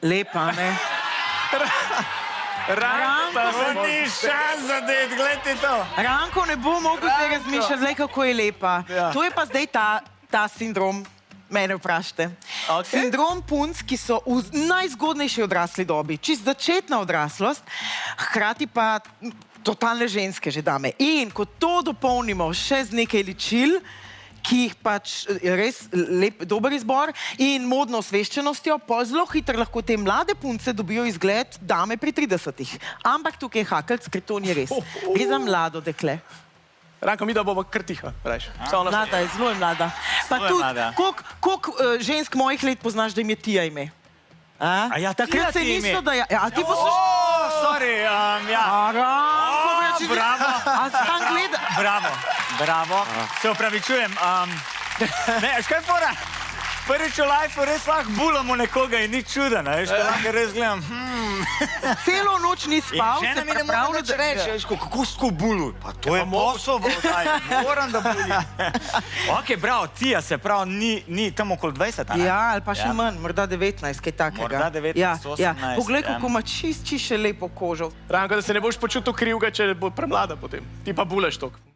Lepa, ne? Ranko, ni šans zadet, gledajte to. Ranko ne bo mogel zdaj razmišljati, zdaj kako je lepa. To je pa zdaj ta sindrom, mene vprašajte. Sindrom punc, ki so v najzgodnejši odrasli dobi, čist začetna odraslost, hkrati pa totalne ženske že dame. In ko to dopolnimo še z nekaj ličil, ki jih pač res dober izbor in modno osveščenostjo, pa zelo hitro lahko te mlade punce dobijo izgled dame pri 30-ih. Ampak tukaj je hakelc, ker to ni res. Gre za mlado dekle. Ranko, mi da bomo kar tiha, rajš. Mlada je, zelo je mlada. Pa tudi, koliko žensk mojih let poznaš, da jim je Tija ime? A ja, takrat se niso, da je... A ti posluš... Sorry, ja. Ranko, bravo. A sam gleda... Bravo. Se opravičujem. Ne, veš kaj fora? Prvič v lifeu res lahko bulamo nekoga in ni čuda, ne? Veš, ko lahko res gledam, Celo noč ni spal, se mi ne more nič reči, veš, kako si tako bulu? Pa to je posel, moram da buli. Ok, bravo, Tija se pravi, ni tam okoli 20, a ne? Ja, ali pa še manj, morda 19, kaj takega. Morda 19, 18. Poglej, kako ima čist še lepo kožo. Ranko, da se ne boš počutil krivga, če bo premlada potem. Ti pa buleš toliko.